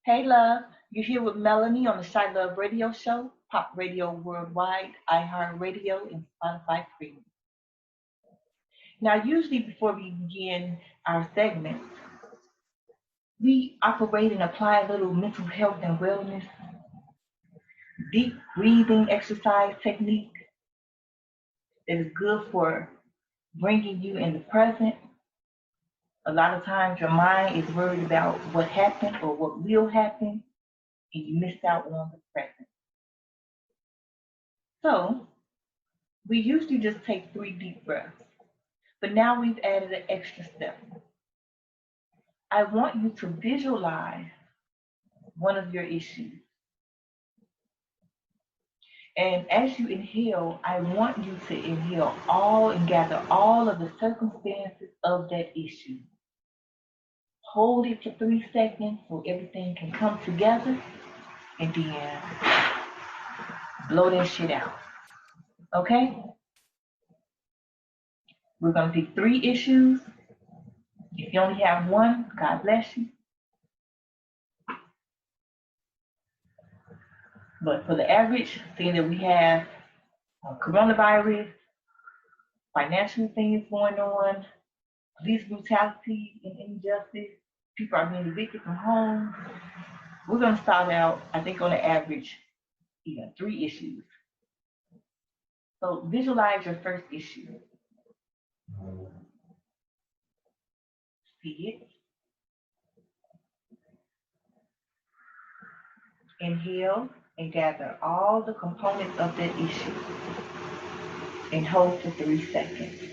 Hey, love. You're here with Melanie on the CHILOVE radio show, Pop Radio Worldwide, iHeartRadio, and Spotify Premium. Now, usually before we begin our segments, we operate and apply a little mental health and wellness, deep breathing exercise technique that is good for bringing you in the present. A lot of times your mind is worried about what happened or what will happen, and you miss out on the present. So we usually just take 3 deep breaths, but now we've added an extra step. I want you to visualize one of your issues. And as you inhale, I want you to inhale all and gather all of the circumstances of that issue. Hold it for 3 seconds so everything can come together, and then blow that shit out. Okay? We're going to pick 3 issues. If you only have one, God bless you. But for the average, seeing that we have coronavirus, financial things going on, police brutality and injustice, people are being evicted from homes, we're going to start out, I think, on the average, 3 issues. So visualize your first issue. See it. Inhale and gather all the components of that issue and hold for 3 seconds.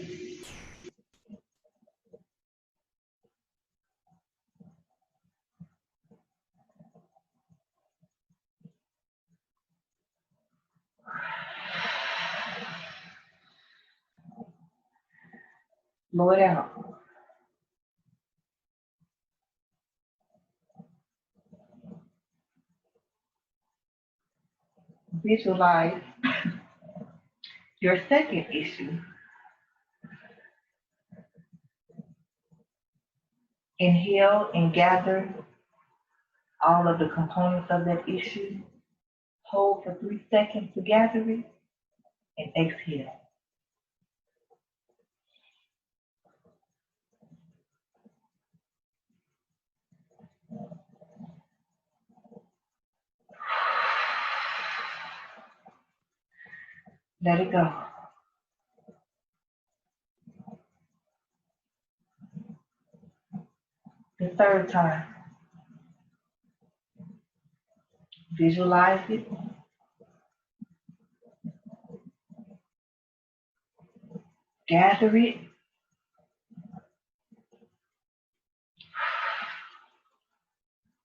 Blow it out. Visualize your second issue. Inhale and gather all of the components of that issue. Hold for 3 seconds to gather it, and exhale. Let it go. The third time. Visualize it. Gather it.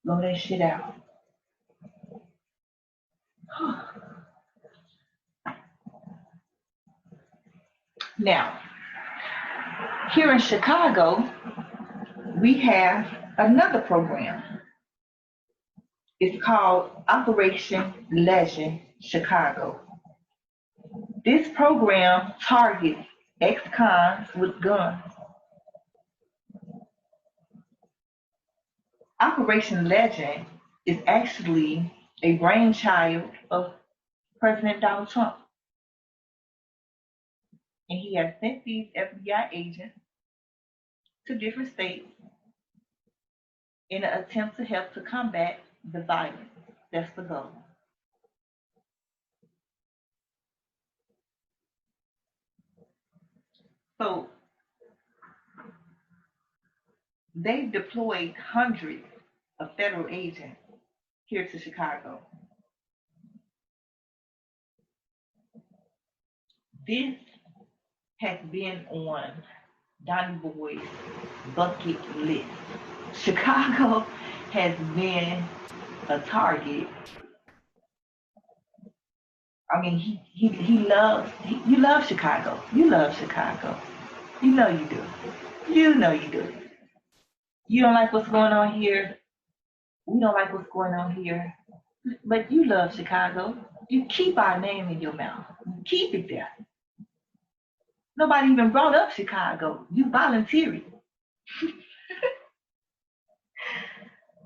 Blow that shit out. Now, here in Chicago, we have another program. It's called Operation Legend Chicago. This program targets ex-cons with guns. Operation Legend is actually a brainchild of President Donald Trump. And he has sent these FBI agents to different states in an attempt to help to combat the violence. That's the goal. So they've deployed hundreds of federal agents here to Chicago. This has been on Donnie Boy's bucket list. Chicago has been a target. I mean, you love Chicago. You love Chicago. You know you do. You know you do. You don't like what's going on here. We don't like what's going on here. But you love Chicago. You keep our name in your mouth. You keep it there. Nobody even brought up Chicago. You volunteered.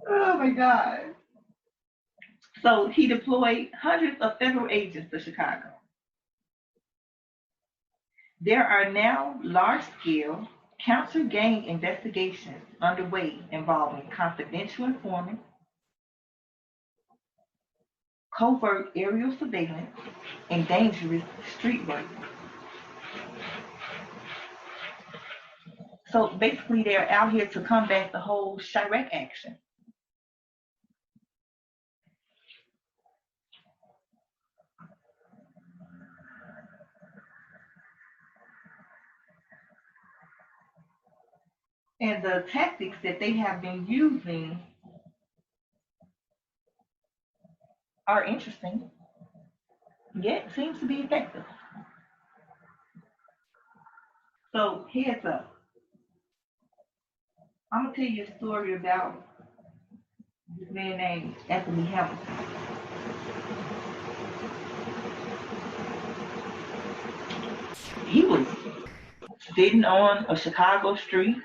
Oh my God. So he deployed hundreds of federal agents to Chicago. There are now large-scale counter-gang investigations underway involving confidential informants, covert aerial surveillance, and dangerous street work. So basically, they're out here to combat the whole Chirac action. And the tactics that they have been using are interesting, yet seems to be effective. So heads up, I'm gonna tell you a story about this man named Anthony Hamilton. He was sitting on a Chicago street,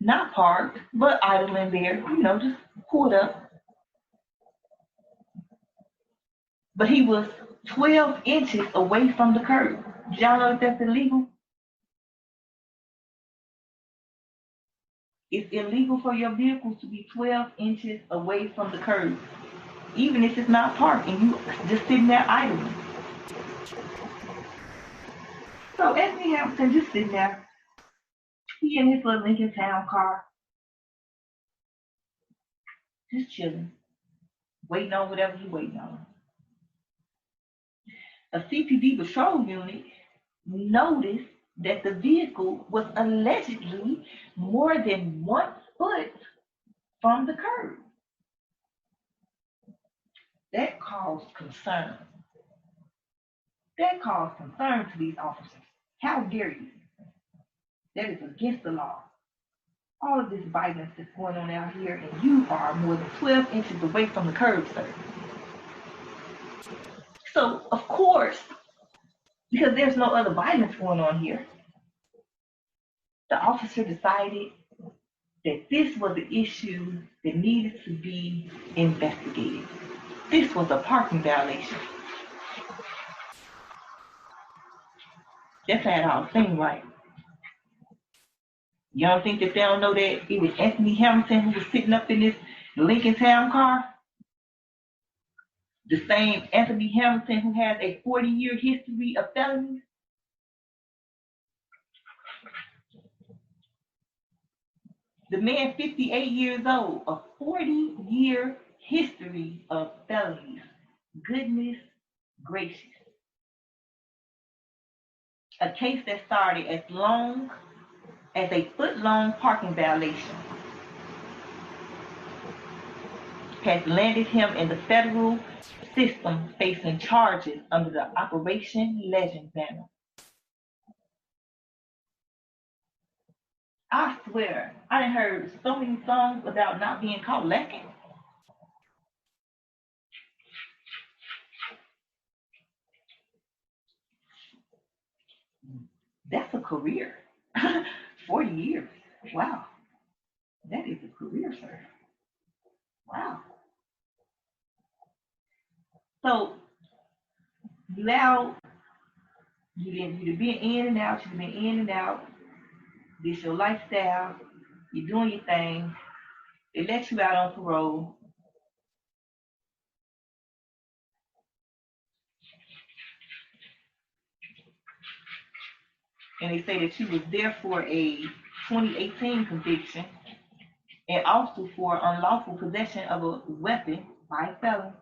not parked, but idling there, just pulled up. But he was 12 inches away from the curb. Did y'all know that's illegal? It's illegal for your vehicle to be 12 inches away from the curb, even if it's not parked and you just sitting there idling. So Anthony Hamilton just sitting there. He in his little Lincoln Town car, just chilling, waiting on whatever he waiting on. A CPD patrol unit noticed that the vehicle was allegedly more than 1 foot from the curb. That caused concern. That caused concern to these officers. How dare you? That is against the law. All of this violence that's going on out here, and you are more than 12 inches away from the curb, sir. So, of course, because there's no other violence going on here, the officer decided that this was an issue that needed to be investigated. This was a parking violation. That's how it all seemed right. You don't think that they don't know that it was Anthony Hamilton who was sitting up in this Lincoln Town car? The same Anthony Hamilton who has a 40-year history of felonies? The man, 58 years old, a 40-year history of felonies. Goodness gracious. A case that started as long as a foot-long parking violation has landed him in the federal system facing charges under the Operation Legend banner. I swear, I done heard so many songs about not being caught lacking. That's a career. 40 years. Wow. That is a career, sir. Wow. So you out, you've been in and out, you've been in and out. This your lifestyle. You're doing your thing. They let you out on parole. And they say that you was there for a 2018 conviction and also for unlawful possession of a weapon by a felon.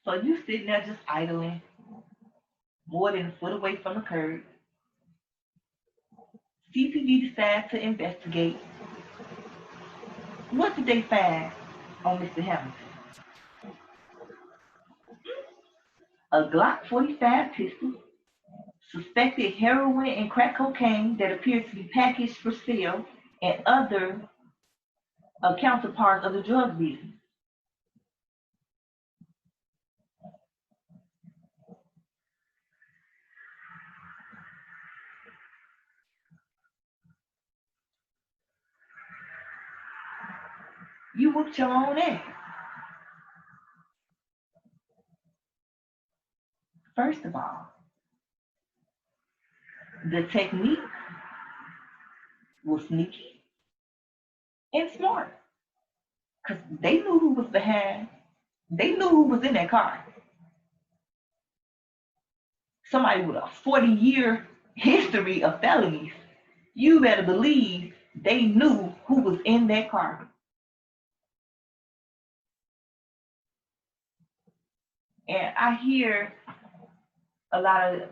So you sitting there just idling, more than a foot away from the curb. CPD decides to investigate. What did they find on Mr. Hamilton? A Glock 45 pistol, suspected heroin and crack cocaine that appeared to be packaged for sale, and other counterparts of the drug business. You whooped your own ass. First of all, the technique was sneaky and smart because they knew who was behind. They knew who was in that car. Somebody with a 40-year history of felonies. You better believe they knew who was in that car. And I hear a lot of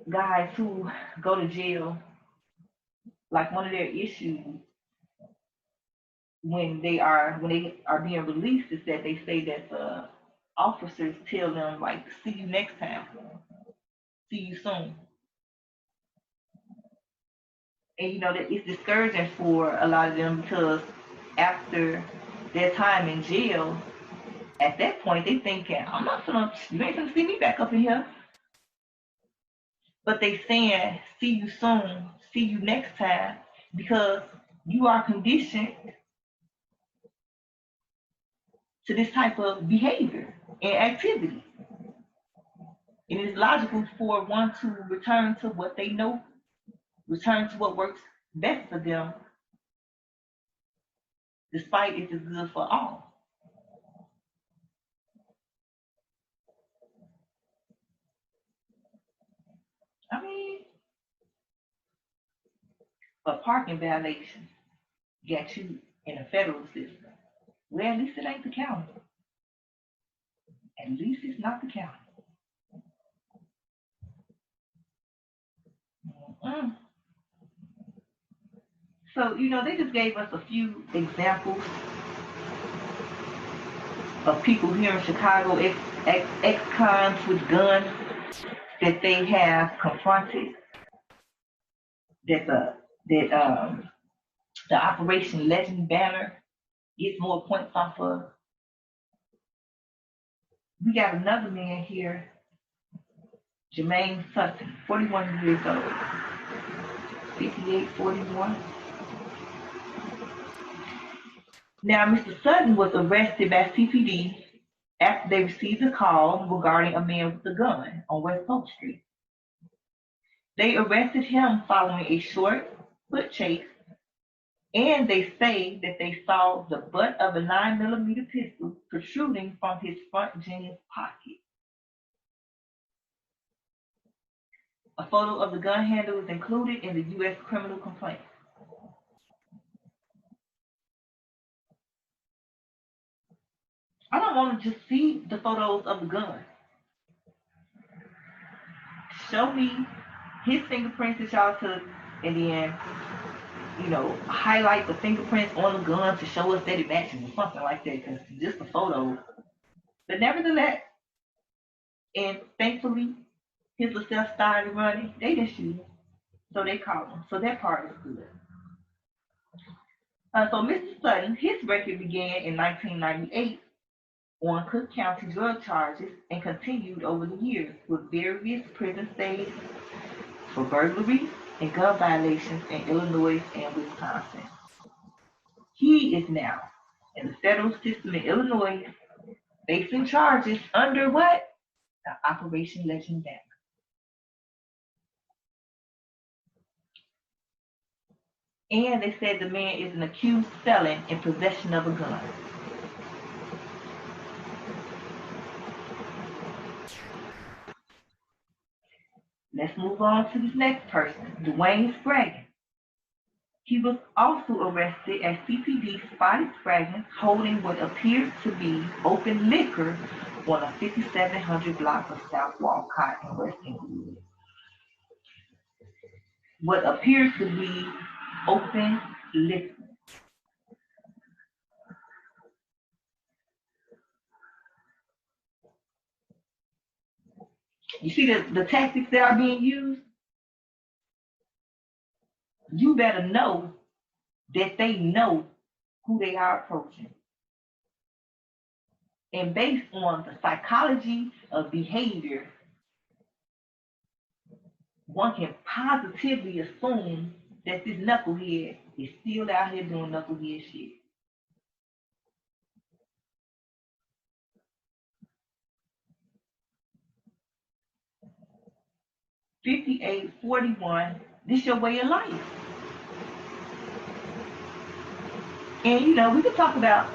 guys who go to jail, like one of their issues when they are being released is that they say that the officers tell them like, see you next time, see you soon. And you know that it's discouraging for a lot of them because after their time in jail, at that point they thinking, you ain't gonna see me back up in here. But they saying, see you soon, see you next time, because you are conditioned to this type of behavior and activity. It is logical for one to return to what they know, return to what works best for them, despite if it's good for all. I mean, a parking violation got you in a federal system. Well, at least it ain't the county. At least it's not the county. Mm. So, you know, they just gave us a few examples of people here in Chicago, ex-cons with guns that they have confronted, that the Operation Legend banner gets more points off of. We got another man here, Jermaine Sutton, 41 years old, 5841. Now, Mr. Sutton was arrested by CPD after they received a call regarding a man with a gun on West Polk Street. They arrested him following a short foot chase, and they say that they saw the butt of a 9mm pistol protruding from his front jeans pocket. A photo of the gun handle is included in the U.S. criminal complaint. I don't want to just see the photos of the gun. Show me his fingerprints that y'all took, and then, you know, highlight the fingerprints on the gun to show us that it matches or something like that, because just a photo. But nevertheless, and thankfully, his self started running. They didn't shoot him, so they caught him. So that part is good. So Mr. Sutton, his record began in 1998 on Cook County drug charges and continued over the years with various prison stays for burglary and gun violations in Illinois and Wisconsin. He is now in the federal system in Illinois facing charges under what? The Operation Legend banner. And they said the man is an accused felon in possession of a gun. Let's move on to this next person, Dwayne Spraggins. He was also arrested as CPD spotted Spraggins holding what appeared to be open liquor on a 5700 block of South Walcott in West Inglewood. What appears to be open liquor. You see the tactics that are being used? You better know that they know who they are approaching. And based on the psychology of behavior, one can positively assume that this knucklehead is still out here doing knucklehead shit. 5841. This your way of life. And you know, we could talk about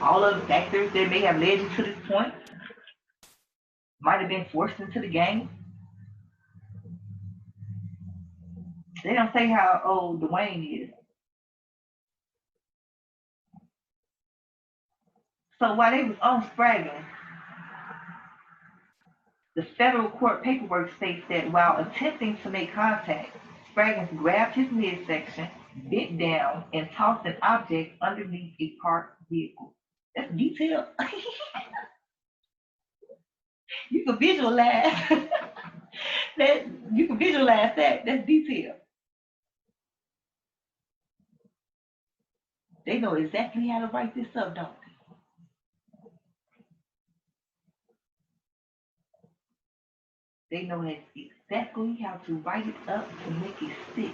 all of the factors that may have led you to this point. Might have been forced into the game. They don't say how old Dwayne is. So while they was on Spragging, the federal court paperwork states that while attempting to make contact, Spraggins grabbed his midsection, bent down, and tossed an object underneath a parked vehicle. That's detailed. You can visualize that. You can visualize that. That's detailed. They know exactly how to write this up, don't they? They know exactly how to write it up to make it stick.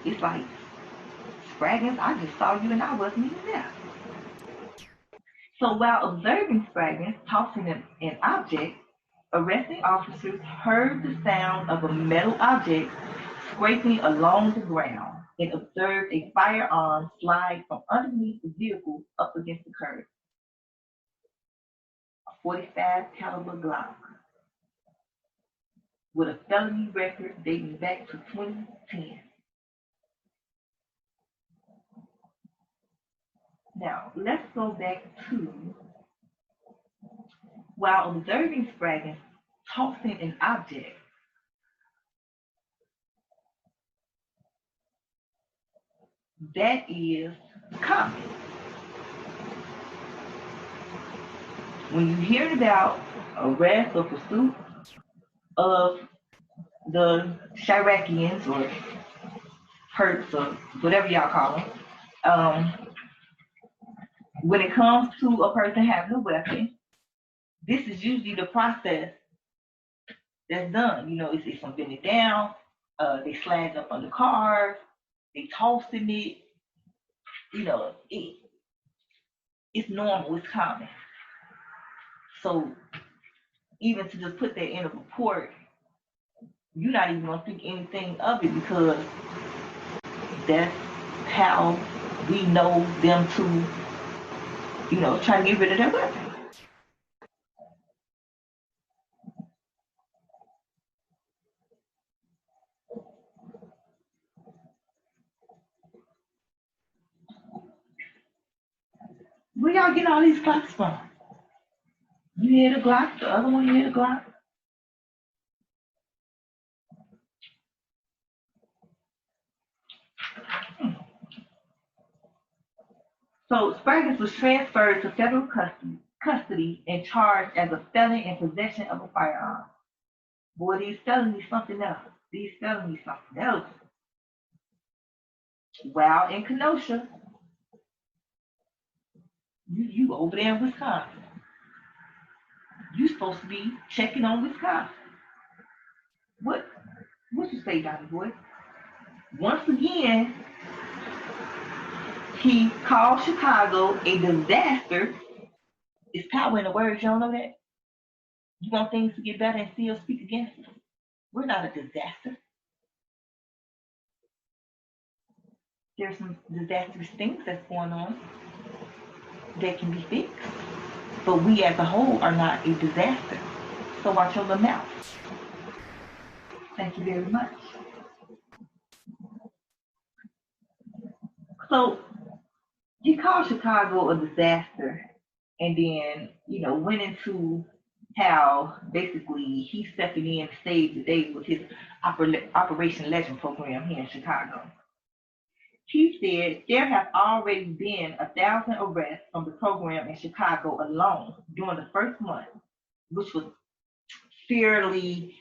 It's like, Spraggins, I just saw you and I wasn't even there. So while observing Spraggins tossing an object, arresting officers heard the sound of a metal object scraping along the ground and observed a firearm slide from underneath the vehicle up against the curb. A 45 caliber Glock with a felony record dating back to 2010. Now, let's go back to while observing Spraggins tossing an object. That is common. When you hear about arrest or pursuit of the Chiracians or Hertz or whatever y'all call them, when it comes to a person having a weapon, this is usually the process that's done. You know, it's from bending down, they slide up on the cars, they tossing it. You know, it's normal, it's common. So even to just put that in a report, you're not even gonna think anything of it because that's how we know them to, you know, try to get rid of their weapon. Where y'all get all these Glocks from? You hear the Glock, the other one you hear the Glock. So Spraggins was transferred to federal custody and charged as a felon in possession of a firearm. Boy, these felonies something else. These felonies something else. While in Kenosha, you over there in Wisconsin. You supposed to be checking on Wisconsin. What you say, Donnie boy? Once again, he called Chicago a disaster. It's power in the words, you don't know that? You want things to get better and still speak against us? We're not a disaster. There's some disastrous things that's going on that can be fixed. But we as a whole are not a disaster. So watch your little mouth. Thank you very much. So he called Chicago a disaster and then, you know, went into how basically he's stepping in to save the day with his Operation Legend program here in Chicago. He said there have already been 1,000 arrests from the program in Chicago alone during the first month, which was fairly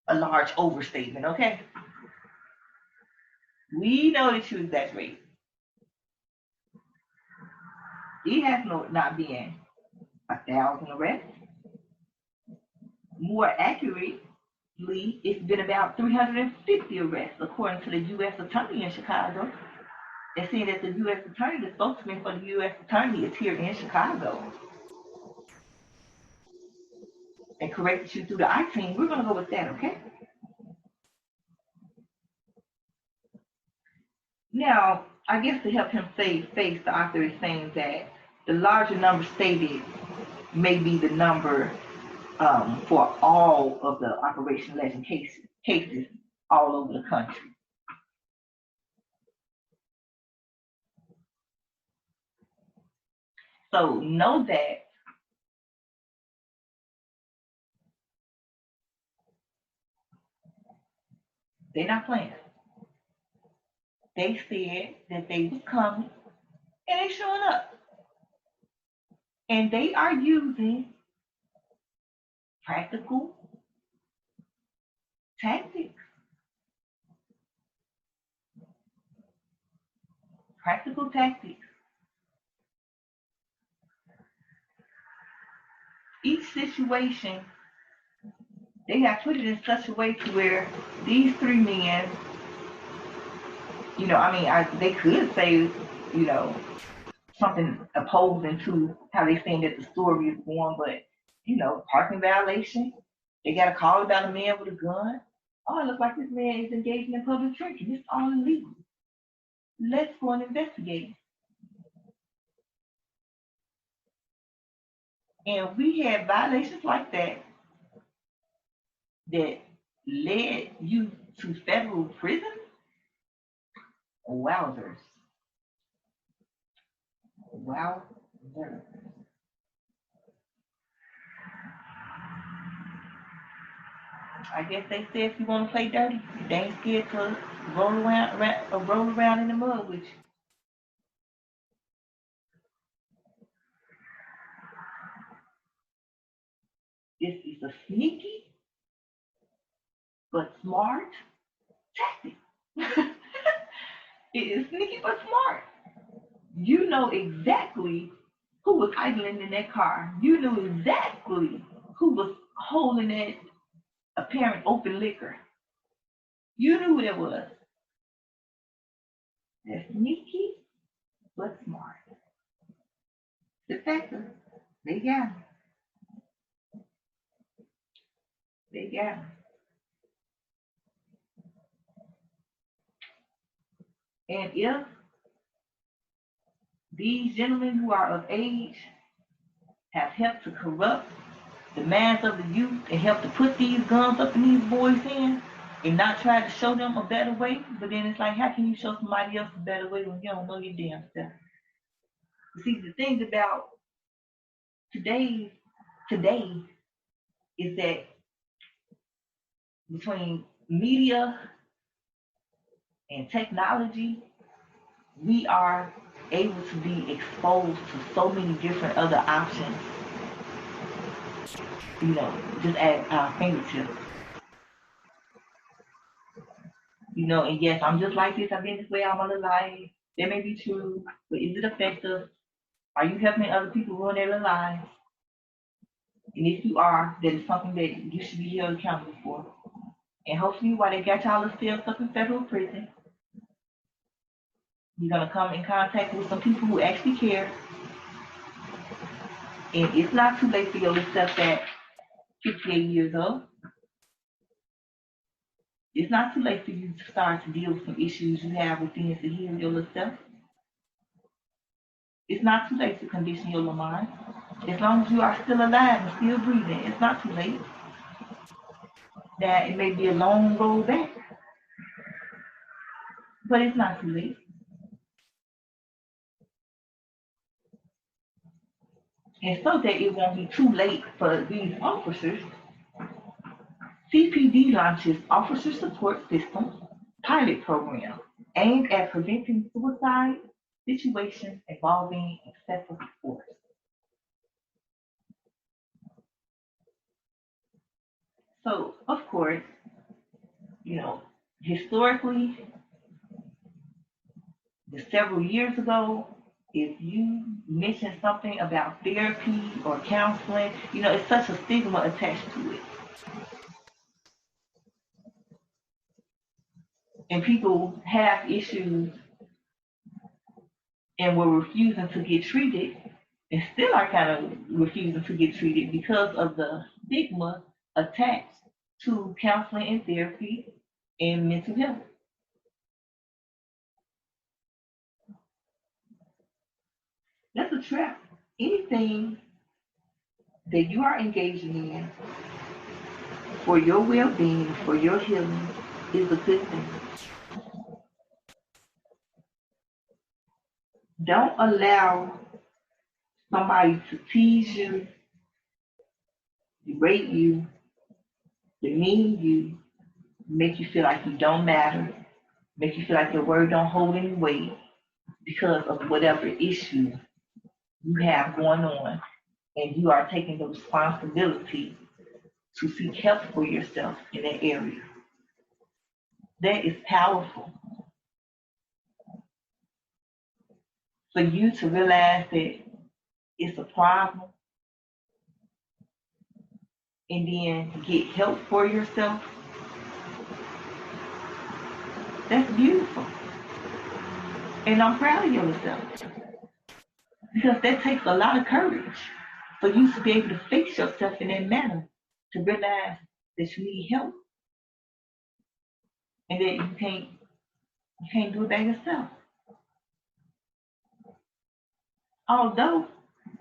a large overstatement, okay? We know that you exaggerate. It has not been 1,000 arrests. More accurately, it's been about 350 arrests, according to the U.S. Attorney in Chicago. And seeing that the U.S. Attorney, the spokesman for the U.S. Attorney is here in Chicago. And corrected you through the I-team, we're going to go with that, okay? Now, I guess to help him save face, the author is saying that the larger number stated may be the number for all of the Operation Legend cases all over the country. So know that they're not playing. They said that they was coming and they showing up. And they are using practical tactics. Practical tactics. Each situation, they have put it in such a way to where these three men, they could say, something opposing to how they saying that the story is going, but, parking violation. They got a call about a man with a gun. Oh, it looks like this man is engaging in public drinking. It's all illegal. Let's go and investigate. And we had violations like that that led you to federal prison. Wowzers. Wowzers. I guess they say if you want to play dirty, they ain't scared to roll around in the mud with you. This is a sneaky but smart tactic. It is sneaky but smart. You know exactly who was idling in that car. You knew exactly who was holding that apparent open liquor. You knew who that was. They're sneaky but smart. Defective. They got him. They got him. And if these gentlemen who are of age have helped to corrupt the minds of the youth and helped to put these guns up in these boys' hands and not try to show them a better way, but then it's like, how can you show somebody else a better way when you don't know your damn stuff? You see, the thing about today is that between media and technology, we are able to be exposed to so many different other options, just at our fingertips. And yes, I'm just like this, I've been this way all my life. That may be true, but is it effective? Are you helping other people ruin their lives? And if you are, that is something that you should be held accountable for. And hopefully while they got y'all still stuck in federal prison, you're going to come in contact with some people who actually care. And it's not too late for you to accept that 58 years old. It's not too late for you to start to deal with some issues you have within to heal your little self. It's not too late to condition your little mind. As long as you are still alive and still breathing, it's not too late. Now, it may be a long road back, but it's not too late. And so that it won't be too late for these officers, CPD launches Officer Support System pilot program aimed at preventing suicide situations involving excessive force. So, of course, historically, several years ago, if you mention something about therapy or counseling, it's such a stigma attached to it. And people have issues and were refusing to get treated and still are kind of refusing to get treated because of the stigma attached to counseling and therapy and mental health. That's a trap. Anything that you are engaging in for your well-being, for your healing, is a good thing. Don't allow somebody to tease you, berate you, demean you, make you feel like you don't matter, make you feel like your word don't hold any weight because of whatever issue you have going on, and you are taking the responsibility to seek help for yourself in that area. That is powerful. For you to realize that it's a problem and then get help for yourself, that's beautiful. And I'm proud of yourself because that takes a lot of courage for you to be able to face yourself in that manner, to realize that you need help and that you can't do it by yourself. Although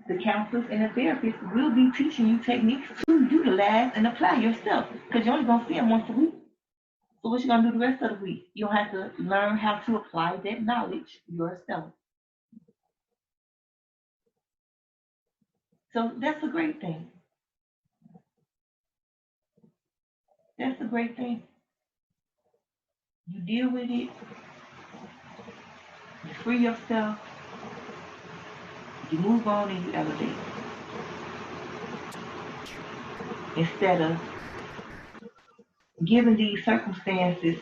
the counselors and the therapists will be teaching you techniques to utilize and apply yourself because you're only going to see them once a week. So what you going to do the rest of the week? You'll have to learn how to apply that knowledge yourself. So that's a great thing. That's a great thing. You deal with it, you free yourself, you move on and you elevate. Instead of giving these circumstances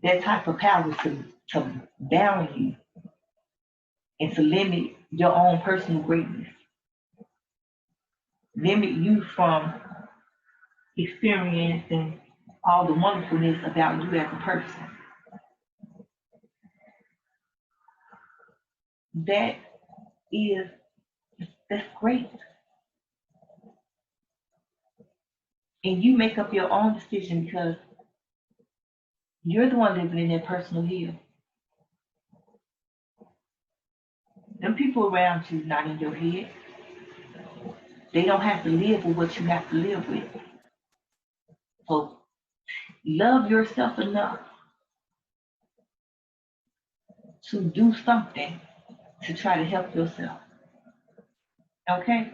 that type of power to bound you and to limit your own personal greatness. Limit you from experiencing all the wonderfulness about you as a person. That's great. And you make up your own decision because you're the one living in that personal hill. Them people around you not in your head. They don't have to live with what you have to live with. So love yourself enough to do something to try to help yourself. Okay?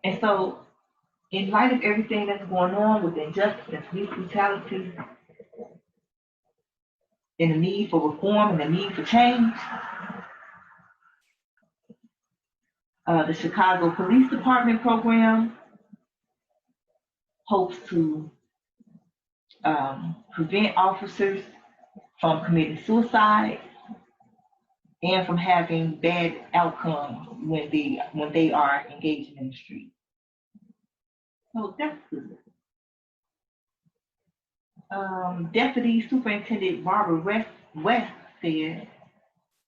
And so, in light of everything that's going on with injustice and police brutality, and the need for reform and the need for change, the Chicago Police Department program hopes to prevent officers from committing suicide and from having bad outcomes when they are engaging in the street. So that's good. Deputy Superintendent Barbara West said,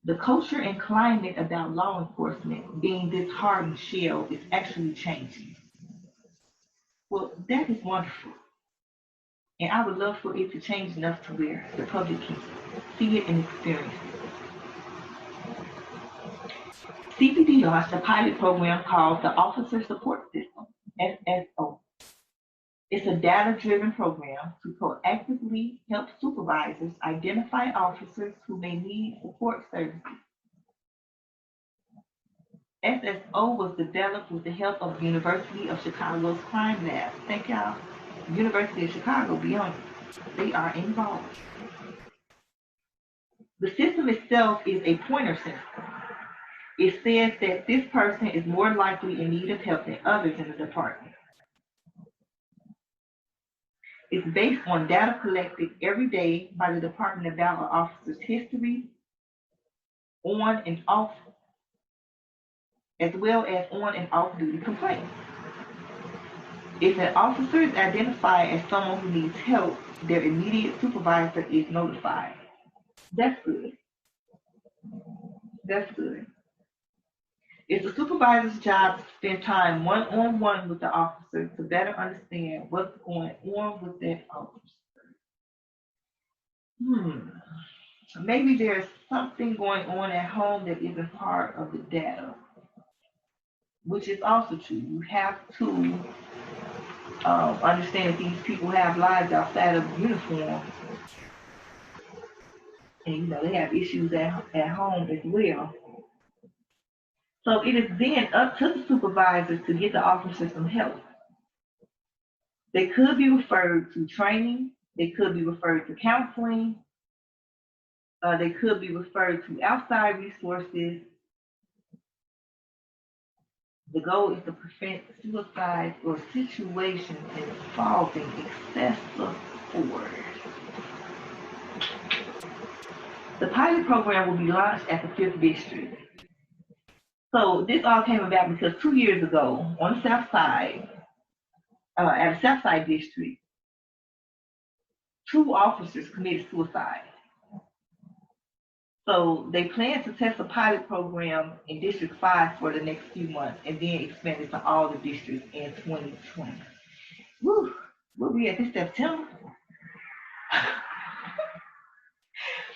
the culture and climate about law enforcement being this hardened shell is actually changing. Well, that is wonderful. And I would love for it to change enough to where the public can see it and experience it. CPD launched a pilot program called the Officer Support System, SSO. It's a data-driven program to proactively help supervisors identify officers who may need support services. SSO was developed with the help of the University of Chicago's Crime Lab. Thank y'all. University of Chicago, beyond, they are involved. The system itself is a pointer system. It says that this person is more likely in need of help than others in the department. It's based on data collected every day by the department about an officer's history, on and off, as well as on and off duty complaints. If an officer is identified as someone who needs help, their immediate supervisor is notified. That's good. That's good. It's the supervisor's job to spend time one-on-one with the officer to better understand what's going on with that officer. Maybe there's something going on at home that isn't part of the data, which is also true. You have to understand that these people have lives outside of uniform, and they have issues at home as well. So it is then up to the supervisors to get the officers some help. They could be referred to training. They could be referred to counseling. They could be referred to outside resources. The goal is to prevent suicide or situations involving excessive force. The pilot program will be launched at the 5th District. So this all came about because 2 years ago on the South Side, at the South Side District, 2 officers committed suicide. So they plan to test a pilot program in District 5 for the next few months and then expand it to all the districts in 2020. Woo! We'll be at this September.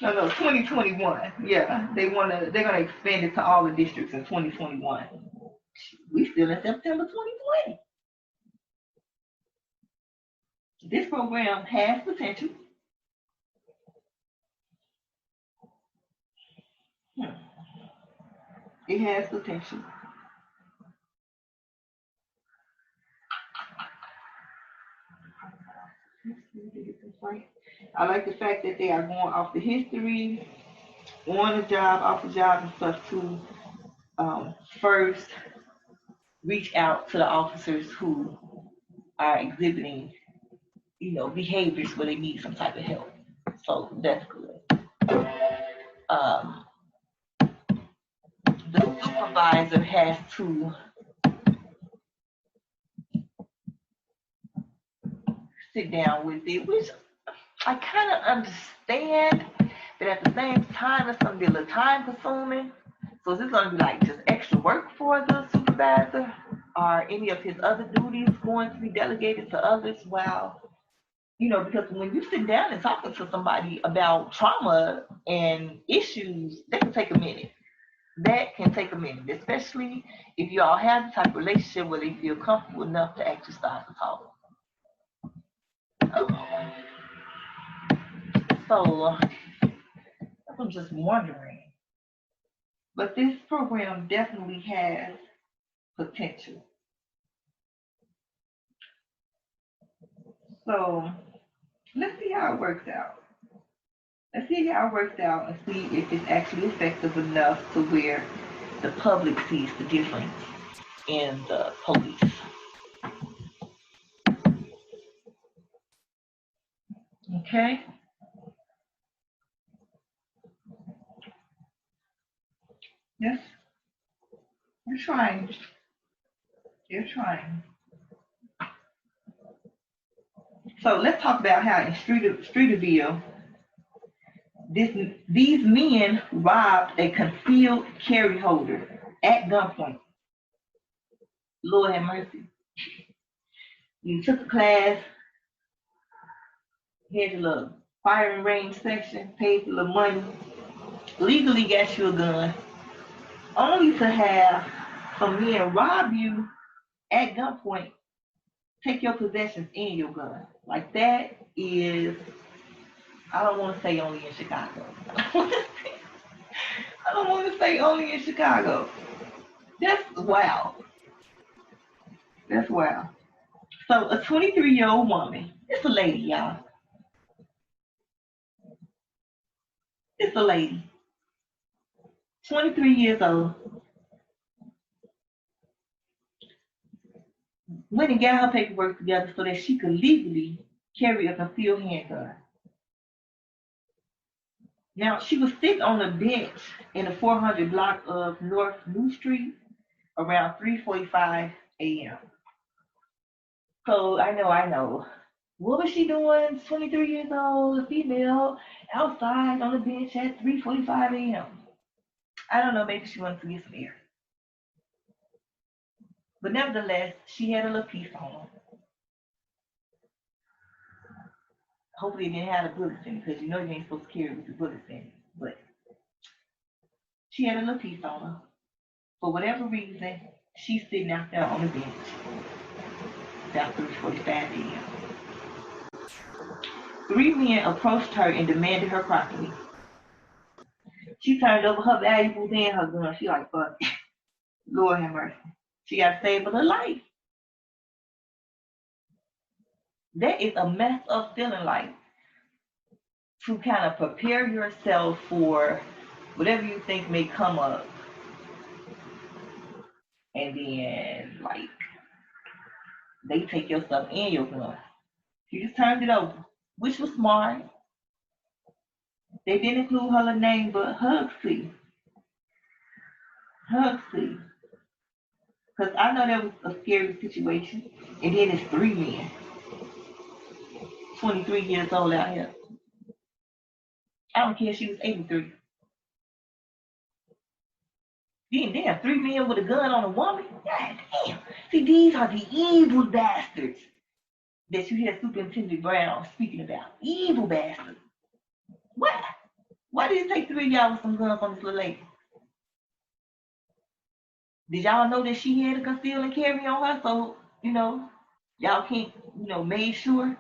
No, 2021. Yeah, they're gonna expand it to all the districts in 2021. We still in September 2020. This program has potential. It has potential. I like the fact that they are going off the history, on the job, off the job, and stuff to first reach out to the officers who are exhibiting, behaviors where they need some type of help. So that's good. The supervisor has to sit down with it, which I kind of understand, but at the same time, it's going to be a little time consuming. So is this going to be like just extra work for the supervisor? Are any of his other duties going to be delegated to others? Wow. Because when you sit down and talking to somebody about trauma and issues, that can take a minute. That can take a minute, especially if you all have the type of relationship where they feel comfortable enough to actually start to talk. So I'm just wondering. But this program definitely has potential. So let's see how it works out. Let's see how it works out and see if it's actually effective enough to where the public sees the difference in the police. Okay? Yes? You're trying. You're trying. So let's talk about how in Streeterville, these men robbed a concealed carry holder at gunpoint. Lord have mercy. You took a class, had your little firing range section, paid a little money, legally got you a gun, only to have some men rob you at gunpoint, take your possessions and your gun. Like that is, I don't want to say only in Chicago. I don't want to say only in Chicago. That's wow. That's wow. So a 23-year-old woman, it's a lady, y'all. It's a lady, 23 years old, went and got her paperwork together so that she could legally carry a concealed handgun. Now, she was sitting on a bench in the 400 block of North New Street around 3:45 a.m. So I know. What was she doing? 23 years old, a female, outside on the bench at 3:45 a.m. I don't know, maybe she wanted to get some air. But nevertheless, she had a little piece on. Hopefully it didn't have the bullets in it, because you know you ain't supposed to carry with the bullets in it. But she had a little piece on her. For whatever reason, she's sitting out there on the bench. About 3:45 a.m. Three men approached her and demanded her property. She turned over her valuables and her gun. She like, fuck it. Lord have mercy. She got to save her life. That is a messed up feeling, like to kind of prepare yourself for whatever you think may come up. And then, like, they take your stuff and your gun. She just turned it over, which was smart. They didn't include her name, but hugs to you. Hugs to you. Because I know that was a scary situation. And then it's three men, 23 years old out here. I don't care if she was 83. Then damn, three men with a gun on a woman? God damn. See, these are the evil bastards that you hear Superintendent Brown speaking about. Evil bastards. Why? Why did it take three of y'all with some guns on this little lady? Did y'all know that she had a conceal and carry on her? So, y'all can't, made sure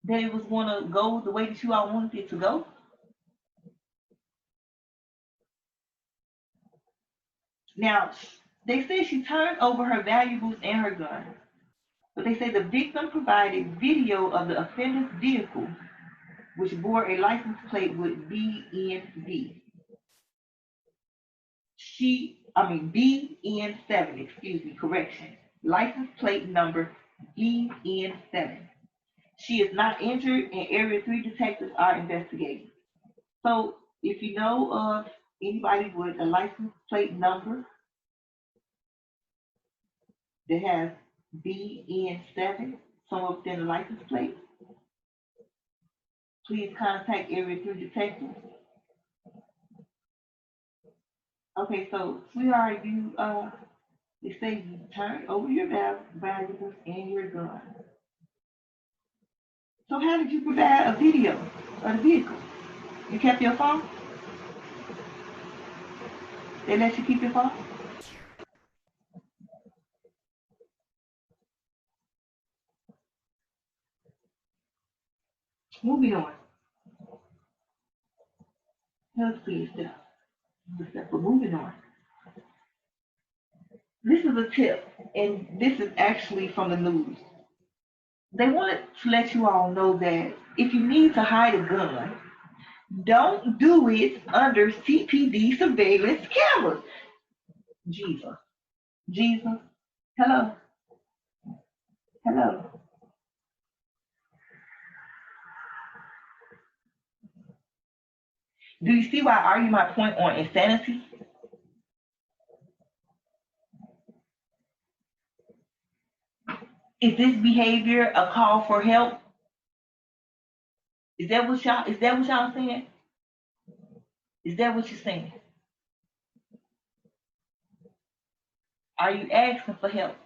that it was going to go the way that you all wanted it to go? Now, they say she turned over her valuables and her gun. But they say the victim provided video of the offender's vehicle, which bore a license plate with BN7, correction. License plate number BN7. She is not injured, and Area 3 detectives are investigating. So if you know of anybody with a license plate number that has BN7 somewhere within the license plate, please contact Area 3 detectives. Okay, so sweetheart, they say you turned over your valuables and your gun. So how did you provide a video of the vehicle? You kept your phone? They let you keep your phone? Moving on. Health please stuff. But moving on. This is a tip, and this is actually from the news. They wanted to let you all know that if you need to hide a gun, don't do it under CPD surveillance cameras. Jesus. Hello. Do you see why I argue my point on insanity? Is this behavior a call for help? Is that what y'all saying? Is that what you're saying? Are you asking for help?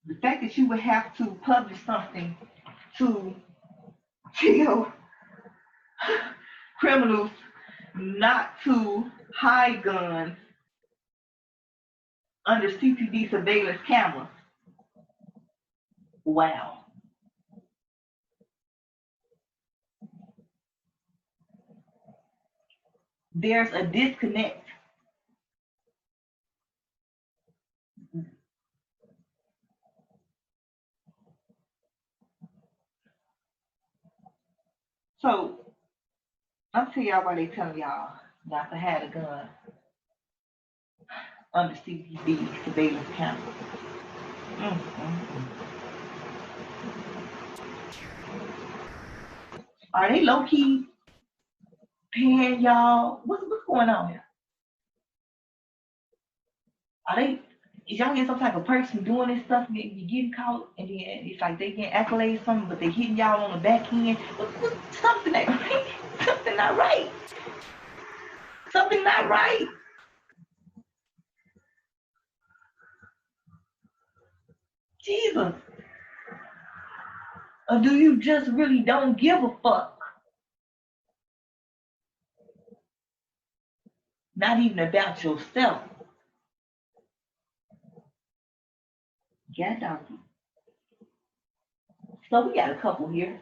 The fact that you would have to publish something to criminals not to hide guns under CPD surveillance cameras. Wow. There's a disconnect. So I'll tell y'all why they telling y'all not to have a gun under CPD surveillance cameras. Are they low key paying y'all? What's going on here? Is y'all getting some type of person doing this stuff and you getting caught and then it's like they getting accolades something, but they hitting y'all on the back end? Something not right. Something not right. Jesus. Or do you just really don't give a fuck? Not even about yourself. Yeah, donkey. So we got a couple here.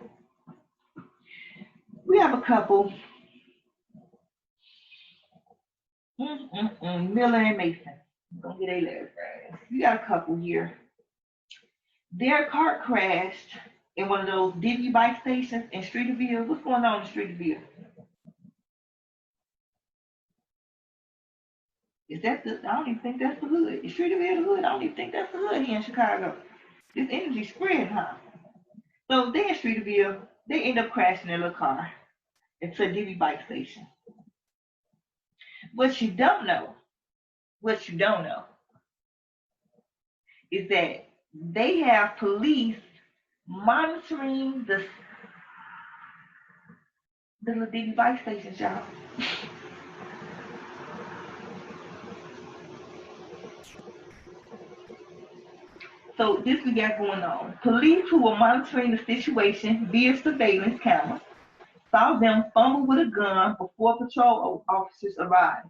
We have a couple. Miller and Mason. Don't get a letter. We got a couple here. Their car crashed in one of those divvy bike stations in Streeterville. What's going on in Streeterville? Is that the? I don't even think that's the hood. Is Streeterville the hood? I don't even think that's the hood here in Chicago. This energy spread, huh? So they in Streeterville, they end up crashing their little car into a divvy bike station. What you don't know is that they have police monitoring the little divvy bike stations, y'all. So this we got going on. Police who were monitoring the situation via surveillance camera saw them fumble with a gun before patrol officers arrived.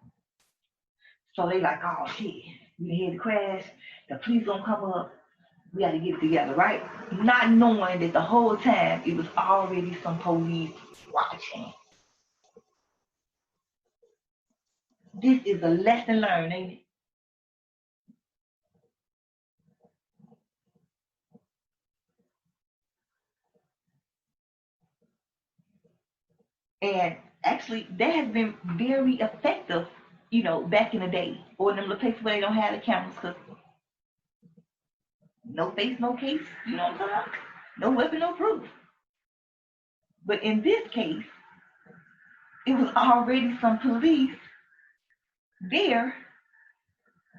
So they like, oh shit, we had to crash. The police gonna come up. We got to get it together, right? Not knowing that the whole time it was already some police watching. This is a lesson learned, ain't it? And actually, that has been very effective, back in the day, or in them little places where they don't have the cameras, because no face, no case, you know what I'm talking about? No weapon, no proof. But in this case, it was already some police there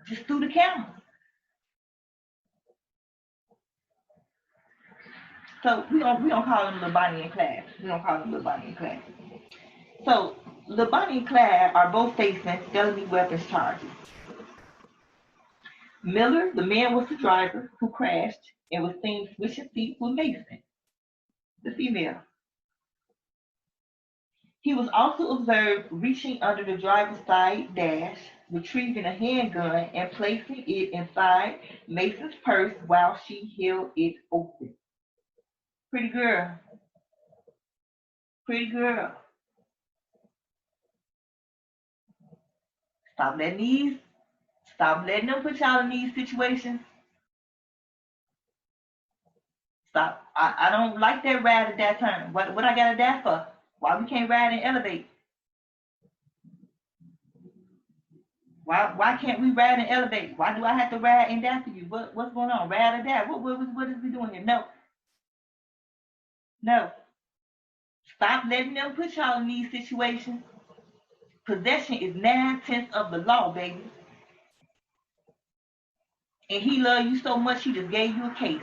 just through the camera. So we don't call them Lil Bonnie and Clyde. We don't call them Lil Bonnie and Clyde. So Lil Bonnie and Clyde are both facing felony weapons charges. Miller, the man, was the driver who crashed and was seen switching seats with Mason, the female. He was also observed reaching under the driver's side dash, retrieving a handgun and placing it inside Mason's purse while she held it open. Pretty girl. Pretty girl. Stop letting them put y'all in these situations. Stop. I don't like that ride at that time. What I gotta die for? Why we can't ride and elevate? Why can't we ride and elevate? Why do I have to ride and die for you? What's going on? Ride or die? What is we doing here? No. Stop letting them put y'all in these situations. Possession is 9/10 of the law, baby. And he loved you so much, he just gave you a case.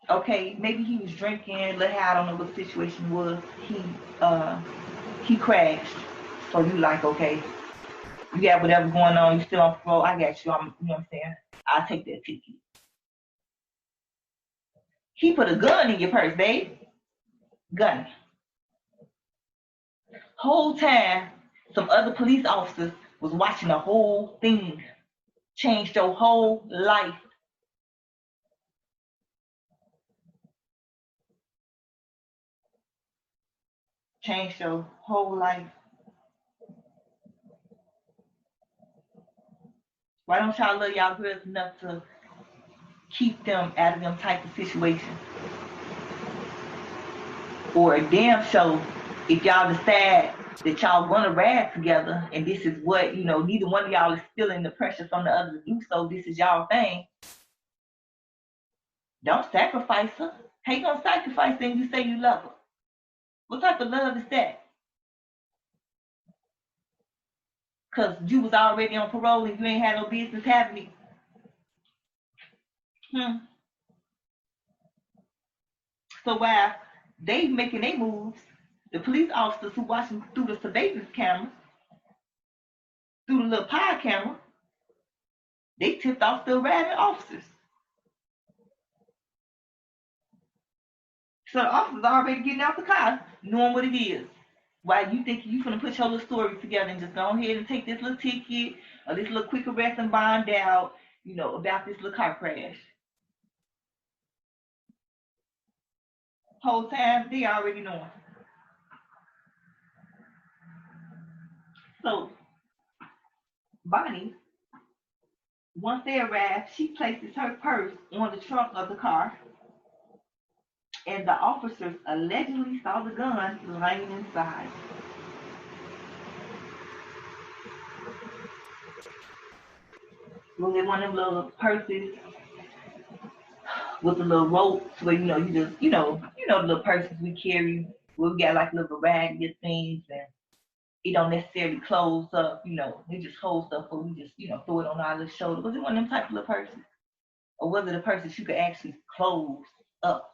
Okay, maybe he was drinking. I don't know what the situation was. He crashed. So you like, okay, you got whatever going on. You still on parole. I got you. You know what I'm saying? I'll take that ticket. He put a gun in your purse, babe. Gun. Whole time, some other police officers was watching the whole thing. Changed your whole life. Changed your whole life. Why don't y'all love y'all girls enough to keep them out of them type of situations? Or a damn show, if y'all decide that y'all gonna ride together and this is what, neither one of y'all is feeling the pressure from the other to do so, this is y'all thing, don't sacrifice her. How you gonna sacrifice things you say you love her? What type of love is that? Because you was already on parole and you ain't had no business having me. So while they making their moves, the police officers who watching through the surveillance camera, through the little pod camera, They tipped off the arriving officers. So the officers already getting out the car, knowing what it is. Why you think you gonna put your little story together and just go ahead and take this little ticket or this little quick arrest and bond out, about this little car crash. Whole time they already know. So Bonnie, once they arrive, she places her purse on the trunk of the car, and the officers allegedly saw the gun lying inside. Was it one of them little purses with the little ropes where you just the little purses we carry where we got like little variety of things and it don't necessarily close up, we just hold stuff or we just, throw it on our little shoulder. Was it one of them type of little purses? Or was it a purse that you could actually close up?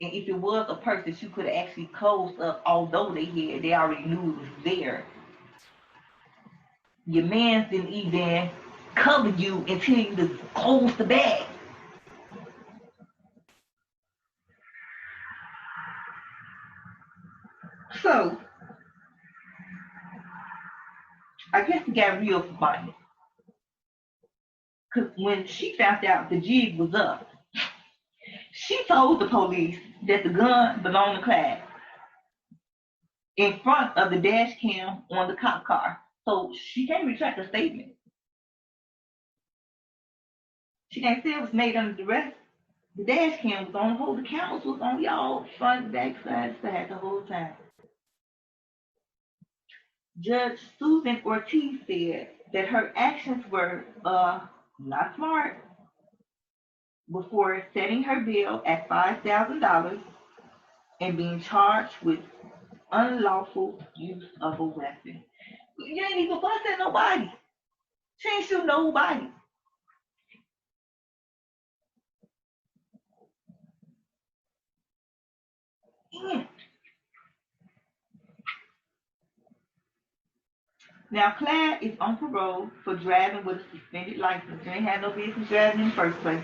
And if it was a purse that you could have actually closed up, although they already knew it was there, your man didn't even cover you until you just close the bag. So, I guess it got real for Bonnie. Because when she found out the jig was up, she told the police that the gun belonged to Clyde in front of the dash cam on the cop car. So she can't retract her statement. She can't say it was made under duress. The dash cam was on the whole. The cameras was on y'all front, back, side, the whole time. Judge Susan Ortiz said that her actions were not smart before setting her bill at $5,000 and being charged with unlawful use of a weapon. You ain't even bust at nobody. She ain't shoot nobody. Now, Clyde is on parole for driving with a suspended license. You ain't had no business driving in the first place.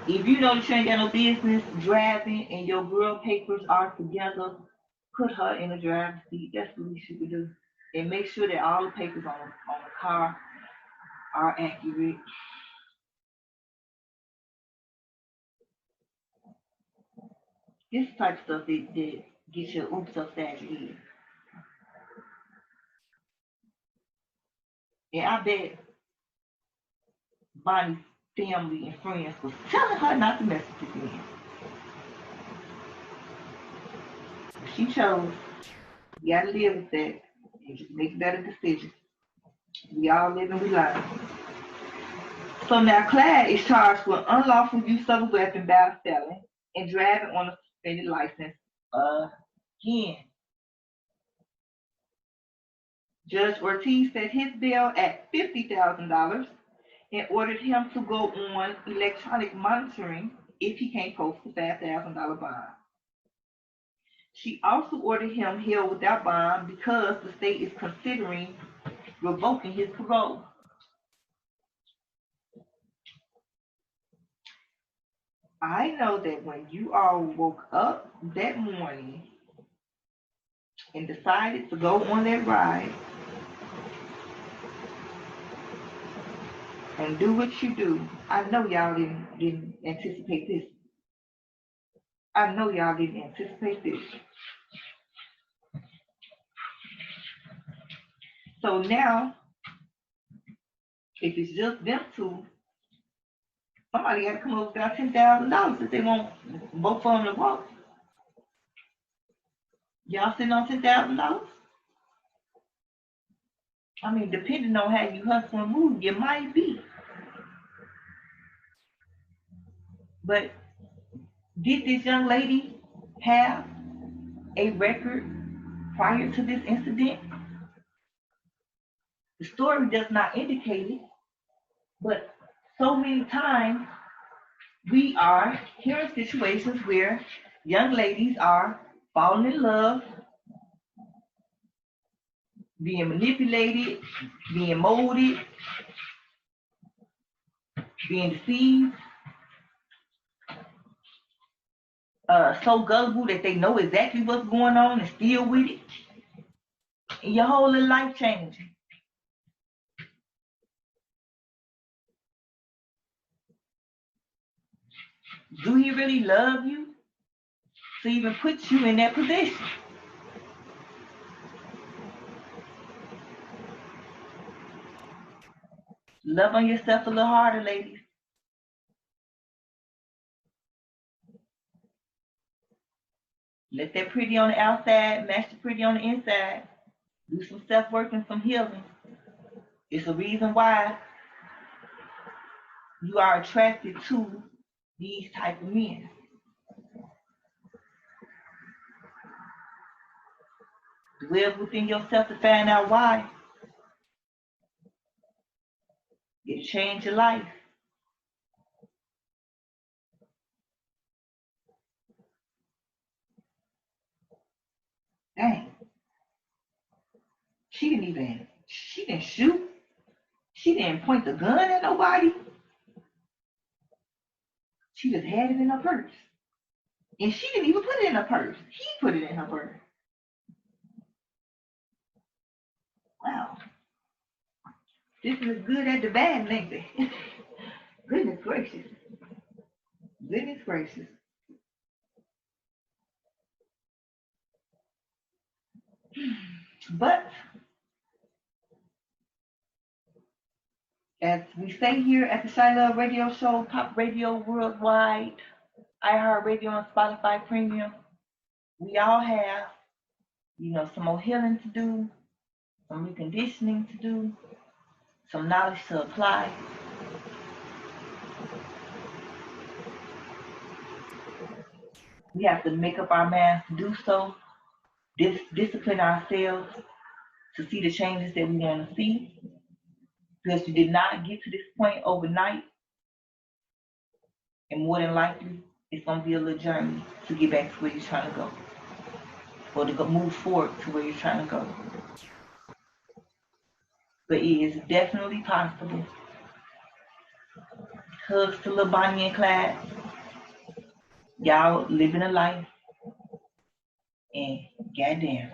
If you know that you ain't got no business driving and your girl papers are together, put her in the driver's seat. That's the least you could do. And make sure that all the papers on the car are accurate. This type of stuff that gets your oops upside your head. And I bet Bonnie's family and friends was telling her not to mess with this man. She chose. You gotta live with that and just make better decisions. We all live and we learn. So now Clyde is charged with unlawful use of a weapon by a felon and driving on a suspended license again. Judge Ortiz set his bail at $50,000 and ordered him to go on electronic monitoring if he can't post a $5,000 bond. She also ordered him held without bond because the state is considering revoking his parole. I know that when you all woke up that morning and decided to go on that ride and do what you do, I know y'all didn't anticipate this. I know y'all didn't anticipate this. So now, if it's just them two, somebody got to come up with about $10,000 if they want both of them to walk. Y'all sitting on $10,000? I mean, depending on how you hustle and move, you might be. But did this young lady have a record prior to this incident? The story does not indicate it, but so many times we are hearing situations where young ladies are falling in love being manipulated, being molded, being deceived, so gullible that they know exactly what's going on and still with it. And your whole little life changing. Do he really love you to even put you in that position? Love on yourself a little harder, ladies. Let that pretty on the outside match the pretty on the inside. Do some self-work and some healing. It's a reason why you are attracted to these type of men. Dwell within yourself to find out why. It'll change your life. Dang. She didn't shoot. She didn't point the gun at nobody. She just had it in her purse. And she didn't even put it in her purse. He put it in her purse. Wow. This is as good as the bad, ain't it? Goodness gracious. Goodness gracious. But as we say here at the CHILOVE Radio Show, Pop Radio Worldwide, iHeartRadio and Spotify Premium, we all have, some more healing to do, some reconditioning to do, some knowledge to apply. We have to make up our minds to do so, discipline ourselves to see the changes that we want to see, because you did not get to this point overnight, and more than likely, it's going to be a little journey to get back to where you're trying to go, or to move forward to where you're trying to go. But it is definitely possible. Hugs to little Bonnie and Clyde. Y'all living a life, and goddamn,